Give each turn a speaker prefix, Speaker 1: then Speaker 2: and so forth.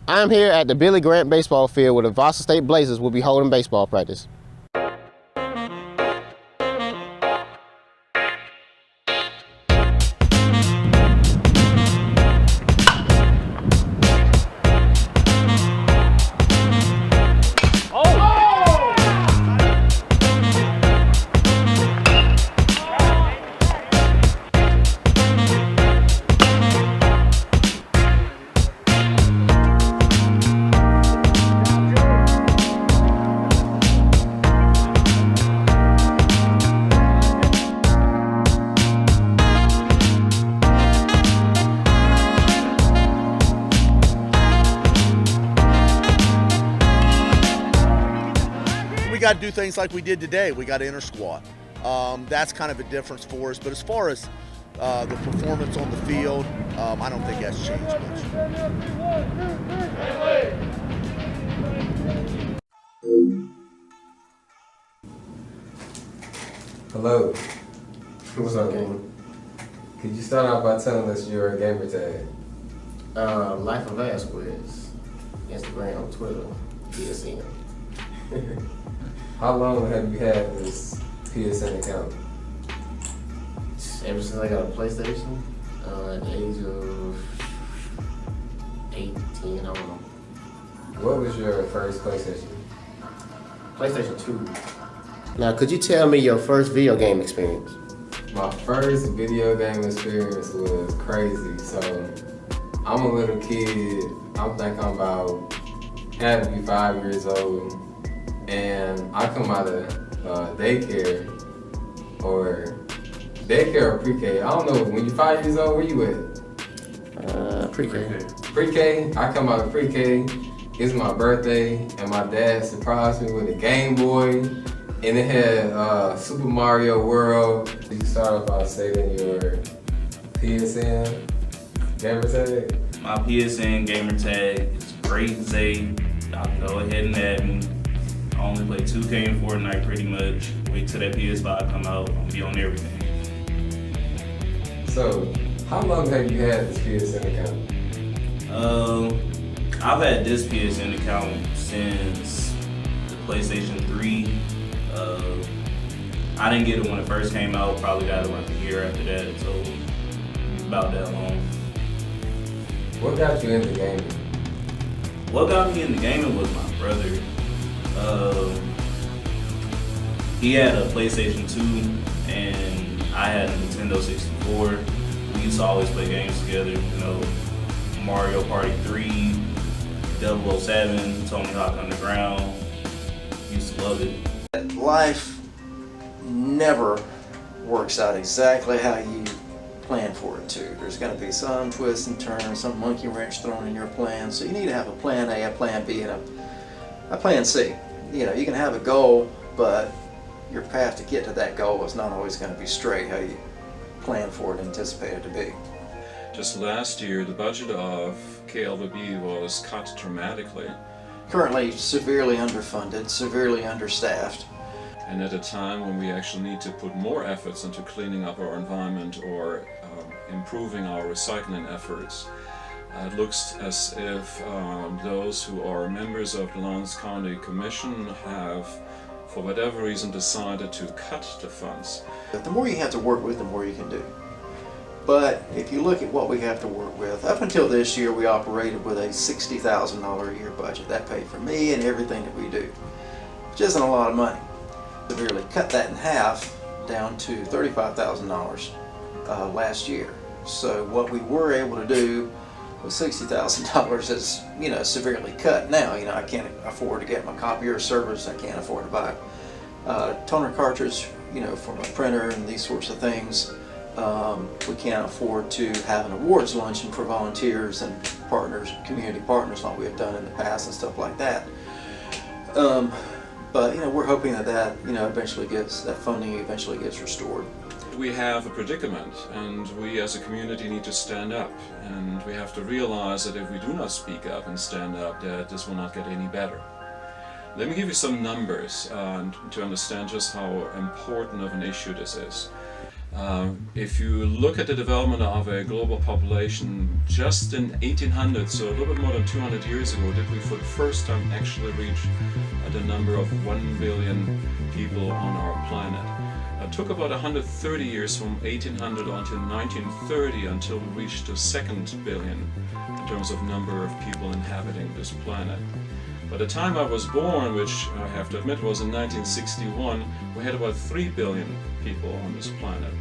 Speaker 1: I'm here at the Billy Grant baseball field where the Vasa State Blazers will be holding baseball practice.
Speaker 2: We got to do things like we did today. We got to enter squat. That's kind of a difference for us. But as far as the performance on the field, I don't think that's changed much.
Speaker 3: Hello.
Speaker 1: What's up, gang?
Speaker 3: Could you start out by telling us your gamer tag?
Speaker 1: Life of Vasquez, Instagram, Twitter, PSN.
Speaker 3: How long have you had this PSN account?
Speaker 1: Ever since I got a PlayStation, at the age of 18, I don't know.
Speaker 3: What was your first PlayStation?
Speaker 1: PlayStation 2. Now, could you tell me your first video game experience?
Speaker 3: My first video game experience was crazy. So, I'm a little kid. I think I'm about, had to be 5 years old. And I come out of daycare or pre-K. I don't know, when you're 5 years old, where you at?
Speaker 1: Pre-K.
Speaker 3: Pre-K, I come out of pre-K, it's my birthday, and my dad surprised me with a Game Boy, and it had Super Mario World. You start off by stating your PSN gamer tag?
Speaker 4: My PSN gamer tag is Great Zay. Y'all can go ahead and add me. I only play 2K and Fortnite pretty much. Wait till that PS5 come out, I'll be on everything.
Speaker 3: So, how long have you had this PSN account?
Speaker 4: I've had this PSN account since the PlayStation 3. I didn't get it when it first came out, probably got it like a year after that, so it's about that long.
Speaker 3: What got you into gaming?
Speaker 4: What got me into gaming was my brother. He had a PlayStation 2 and I had a Nintendo 64. We used to always play games together, you know, Mario Party 3, 007, Tony Hawk Underground. Used to love it.
Speaker 5: Life never works out exactly how you plan for it to. There's going to be some twists and turns, some monkey wrench thrown in your plan, so you need to have a plan A, a plan B, and a plan C. You know, you can have a goal, but your path to get to that goal is not always going to be straight how you plan for it and anticipate it to be.
Speaker 6: Just last year, the budget of KLVB was cut dramatically.
Speaker 5: Currently severely underfunded, severely understaffed.
Speaker 6: And at a time when we actually need to put more efforts into cleaning up our environment or improving our recycling efforts, it looks as if those who are members of the Lawrence County Commission have, for whatever reason, decided to cut the funds.
Speaker 5: But the more you have to work with, the more you can do. But if you look at what we have to work with, up until this year we operated with a $60,000 a year budget. That paid for me and everything that we do, which isn't a lot of money. Severely cut that in half down to $35,000 last year. So what we were able to do with $60,000 is, you know, severely cut. Now, you know, I can't afford to get my copier service. I can't afford to buy a toner cartridge, you know, for my printer and these sorts of things. We can't afford to have an awards luncheon for volunteers and partners, community partners, like we have done in the past and stuff like that. But you know, we're hoping that you know, that funding eventually gets restored.
Speaker 6: We have a predicament, and we as a community need to stand up, and we have to realize that if we do not speak up and stand up, that this will not get any better. Let me give you some numbers to understand just how important of an issue this is. If you look at the development of a global population, just in 1800, so a little bit more than 200 years ago, did we for the first time actually reach the number of 1 billion people on our planet. It took about 130 years from 1800 until 1930 until we reached the second billion in terms of number of people inhabiting this planet. By the time I was born, which I have to admit was in 1961, we had about 3 billion people on this planet.